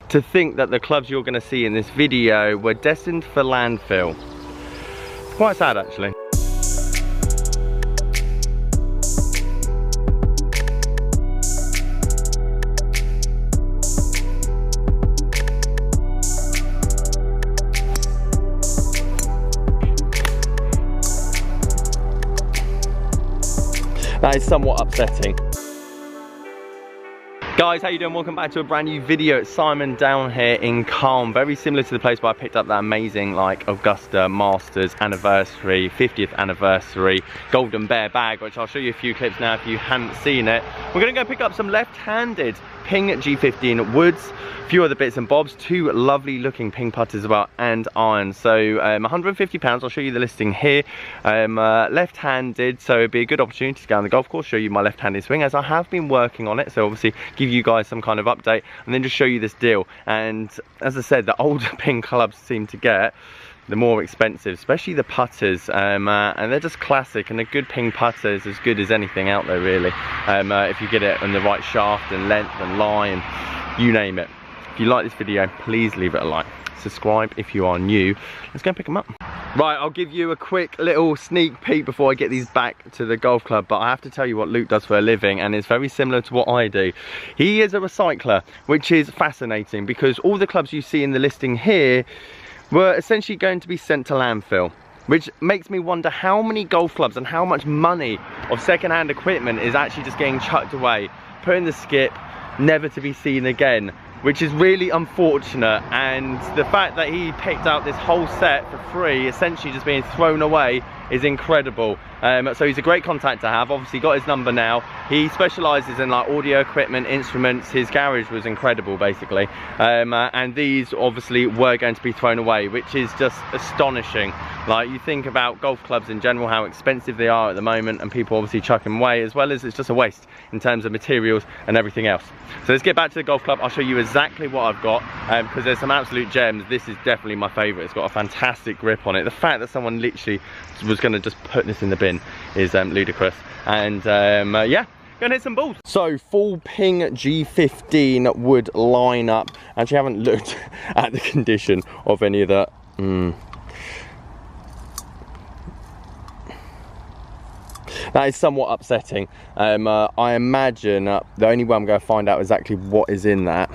to think that the clubs you're going to see in this video were destined for landfill. It's quite sad actually. That is somewhat upsetting. Guys, how you doing? Welcome back to a brand new video. It's Simon down here in Calm. Very similar to the place where I picked up that amazing Augusta Masters anniversary, 50th anniversary Golden Bear bag, which I'll show you a few clips now if you hadn't seen it. We're gonna go pick up some left-handed Ping G15 woods, a few other bits and bobs, two lovely looking ping putters as well, and irons. So £150, I'll show you the listing here. Left-handed, so it'd be a good opportunity to go on the golf course, show you my left-handed swing, as I have been working on it, so obviously give you guys some kind of update, and then just show you this deal. And as I said, the older ping clubs seem to get, the more expensive, especially the putters, and they're just classic, and a good ping putter is as good as anything out there really, if you get it on the right shaft and length and lie and you name it. If you like this video, please leave it a like, subscribe if you are new. Let's go and pick them up. Right, I'll give you a quick little sneak peek before I get these back to the golf club, but I have to tell you what Luke does for a living, and it's very similar to what I do. He is a recycler, which is fascinating because all the clubs you see in the listing here were essentially going to be sent to landfill, which makes me wonder how many golf clubs and how much money of second-hand equipment is actually just getting chucked away, put in the skip, never to be seen again, which is really unfortunate. And the fact that he picked out this whole set for free, essentially just being thrown away, is incredible. So he's a great contact to have. Obviously got his number now. He specializes in audio equipment, instruments. His garage was incredible basically, and these obviously were going to be thrown away, which is just astonishing. You think about golf clubs in general, how expensive they are at the moment, and people obviously chuck them away, as well as it's just a waste in terms of materials and everything else. So let's get back to the golf club. I'll show you exactly what I've got, because there's some absolute gems. This is definitely my favorite. It's got a fantastic grip on it. The fact that someone literally was going to just put this in the bin is ludicrous. And yeah, gonna hit some balls. So full Ping G15 wood lineup. Actually haven't looked at the condition of any of the That is somewhat upsetting. I imagine the only way I'm going to find out exactly what is in that,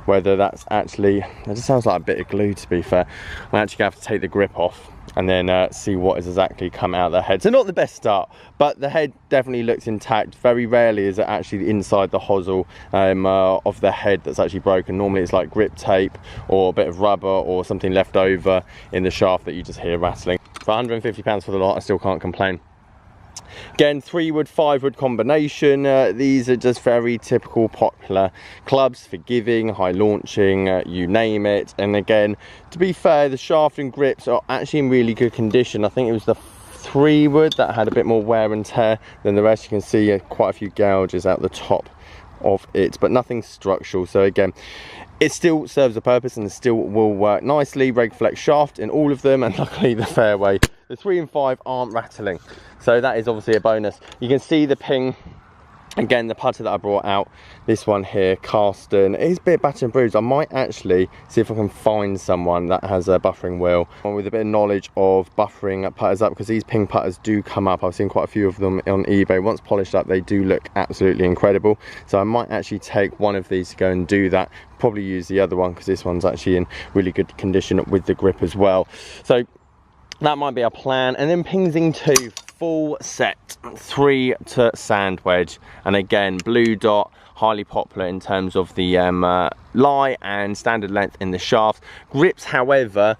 whether that's actually, it just sounds like a bit of glue to be fair. I'm actually going to have to take the grip off and then see what is exactly come out of the head. So not the best start, but the head definitely looks intact. Very rarely is it actually inside the hosel of the head that's actually broken. Normally it's like grip tape or a bit of rubber or something left over in the shaft that you just hear rattling. For £150 for the lot, I still can't complain. Again, 3-wood, 5-wood combination. These are just very typical popular clubs for giving, high launching, you name it. And again, to be fair, the shaft and grips are actually in really good condition. I think it was the 3-wood that had a bit more wear and tear than the rest. You can see quite a few gouges out the top of it, but nothing structural. So again, it still serves a purpose and it still will work nicely. Reg flex shaft in all of them, and luckily the fairway, the 3 and 5 aren't rattling, so that is obviously a bonus. You can see the ping. Again, the putter that I brought out, this one here, Carsten, it is a bit battered and bruised. I might actually see if I can find someone that has a buffering wheel, one with a bit of knowledge of buffering putters up, because these ping putters do come up. I've seen quite a few of them on eBay. Once polished up, they do look absolutely incredible. So I might actually take one of these to go and do that. Probably use the other one because this one's actually in really good condition with the grip as well. So that might be our plan. And then Pingsing 2. Full set, 3 to sand wedge, and again blue dot, highly popular in terms of the lie and standard length in the shaft. Grips, however,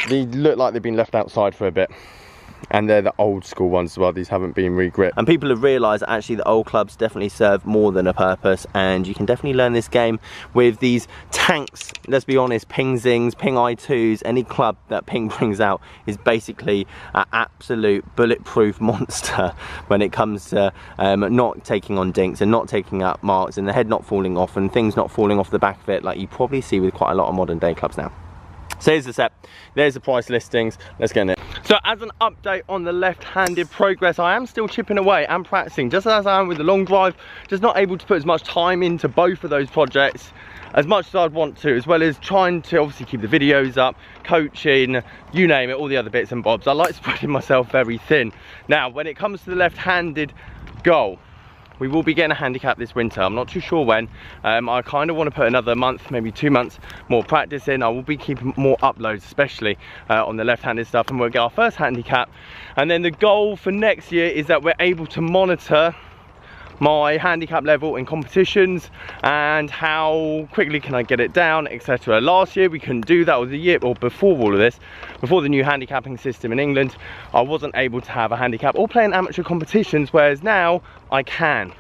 they look like they've been left outside for a bit, and they're the old school ones as well. These haven't been re-gripped, and people have realised that actually the old clubs definitely serve more than a purpose, and you can definitely learn this game with these tanks. Let's be honest, Ping Zings, Ping I2s, any club that Ping brings out is basically an absolute bulletproof monster when it comes to not taking on dinks and not taking up marks, and the head not falling off and things not falling off the back of it like you probably see with quite a lot of modern day clubs now. So here's the set, there's the price listings, let's get in it. So as an update on the left-handed progress, I am still chipping away and practicing, just as I am with the long drive, just not able to put as much time into both of those projects as much as I'd want to, as well as trying to obviously keep the videos up, coaching, you name it, all the other bits and bobs. I like spreading myself very thin. Now, when it comes to the left-handed goal, we will be getting a handicap this winter. I'm not too sure when. I kind of want to put another month, maybe 2 months more practice in. I will be keeping more uploads, especially on the left-handed stuff, and we'll get our first handicap. And then the goal for next year is that we're able to monitor my handicap level in competitions and how quickly can I get it down, etc. Last year we couldn't do that, or the year or before all of this, before the new handicapping system in England, I wasn't able to have a handicap or play in amateur competitions, whereas now I can,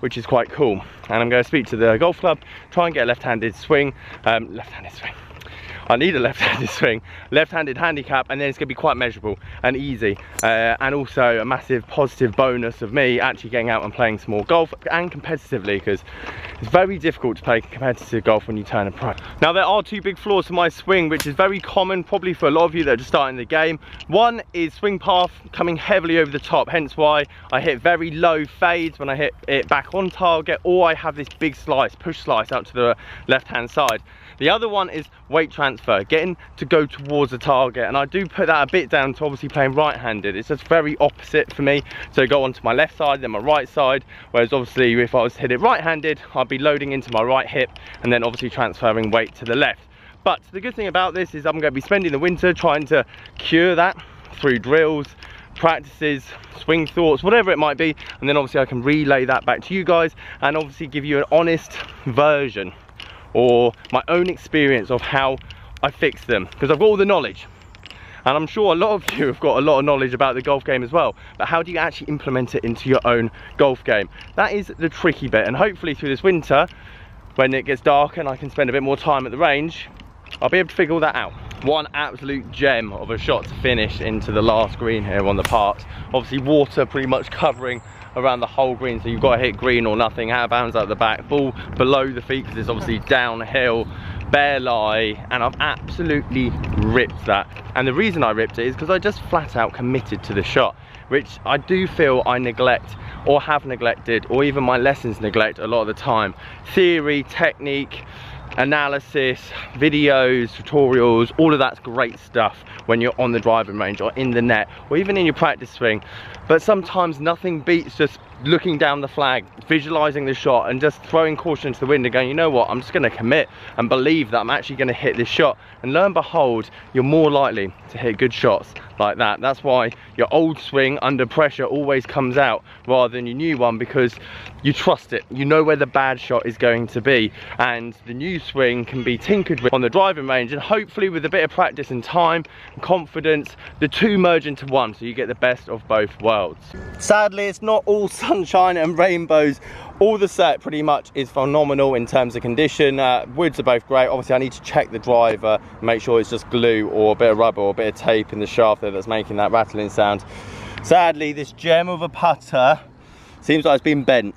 which is quite cool. And I'm going to speak to the golf club, try and get a left-handed swing, I need a left-handed swing, left-handed handicap, and then it's going to be quite measurable and easy, and also a massive positive bonus of me actually getting out and playing some more golf, and competitively, because it's very difficult to play competitive golf when you turn a pro. Now, there are 2 big flaws to my swing, which is very common probably for a lot of you that are just starting the game. One is swing path coming heavily over the top, hence why I hit very low fades when I hit it back on target, or I have this big slice, push slice out to the left-hand side. The other one is weight transfer, getting to go towards the target, and I do put that a bit down to obviously playing right-handed. It's just very opposite for me, so go onto my left side, then my right side, whereas obviously if I was to hit it right-handed, I'd be loading into my right hip and then obviously transferring weight to the left. But the good thing about this is I'm going to be spending the winter trying to cure that through drills, practices, swing thoughts, whatever it might be, and then obviously I can relay that back to you guys and obviously give you an honest version or my own experience of how I fix them, because I've got all the knowledge, and I'm sure a lot of you have got a lot of knowledge about the golf game as well, but how do you actually implement it into your own golf game? That is the tricky bit, and hopefully through this winter, when it gets darker and I can spend a bit more time at the range, I'll be able to figure all that out. One absolute gem of a shot to finish into the last green here on the part. Obviously water pretty much covering around the whole green, so you've got to hit green or nothing, out of bounds out the back, ball below the feet because it's obviously downhill, bare lie, and I've absolutely ripped that. And the reason I ripped it is because I just flat out committed to the shot, which I do feel I neglect or have neglected, or even my lessons neglect a lot of the time. Theory, technique, analysis, videos, tutorials, all of that's great stuff when you're on the driving range or in the net or even in your practice swing, but sometimes nothing beats just looking down the flag, visualizing the shot and just throwing caution to the wind and going, you know what, I'm just going to commit and believe that I'm actually going to hit this shot, and lo and behold, you're more likely to hit good shots like that. That's why your old swing under pressure always comes out rather than your new one, because you trust it, you know where the bad shot is going to be, and the new swing can be tinkered with on the driving range, and hopefully with a bit of practice and time and confidence, the two merge into one, so you get the best of both worlds. Sadly, it's not all sunshine and rainbows. All the set pretty much is phenomenal in terms of condition. Woods are both great. Obviously I need to check the driver, make sure it's just glue or a bit of rubber or a bit of tape in the shaft there that's making that rattling sound. Sadly, this gem of a putter seems like it's been bent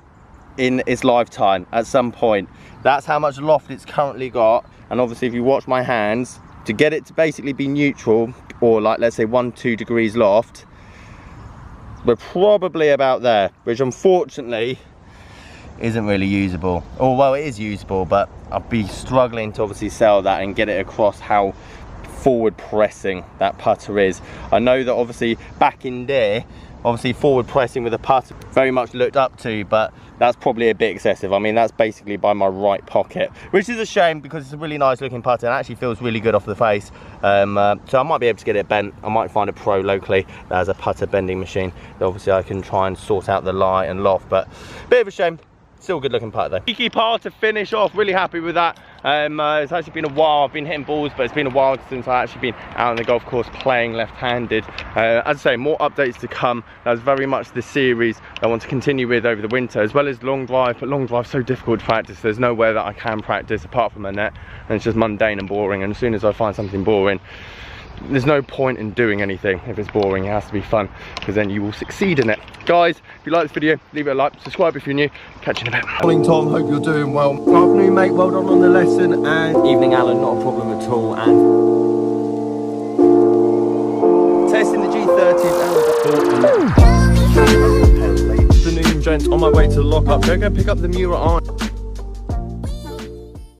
in its lifetime at some point. That's how much loft it's currently got, and obviously if you watch my hands, to get it to basically be neutral, or like let's say 1-2 degrees loft, we're probably about there, which unfortunately isn't really usable. Or well, it is usable, but I'll be struggling to obviously sell that and get it across how forward pressing that putter is. I know that obviously back in there, obviously forward pressing with a putter very much looked up to, but that's probably a bit excessive. I mean, that's basically by my right pocket, which is a shame because it's a really nice looking putter and actually feels really good off the face. So I might be able to get it bent. I might find a pro locally that has a putter bending machine. Obviously I can try and sort out the lie and loft, but bit of a shame. Still a good looking putt though. Cheeky par to finish off, really happy with that. It's actually been a while, I've been hitting balls, but it's been a while since I've actually been out on the golf course playing left-handed. As I say, more updates to come. That was very much the series I want to continue with over the winter, as well as long drive, but long drive's so difficult to practice. There's nowhere that I can practice apart from a net, and it's just mundane and boring, and as soon as I find something boring, there's no point in doing anything. If it's boring, it has to be fun, because then you will succeed in it. Guys, if you like this video, leave it a like, subscribe if you're new. Catch you in a bit. Morning Tom, hope you're doing well. Good afternoon mate, well done on the lesson. And evening Alan, not a problem at all. And testing the G30s and the afternoon gents, on my way to the lock-up. Go pick up the Mura Iron.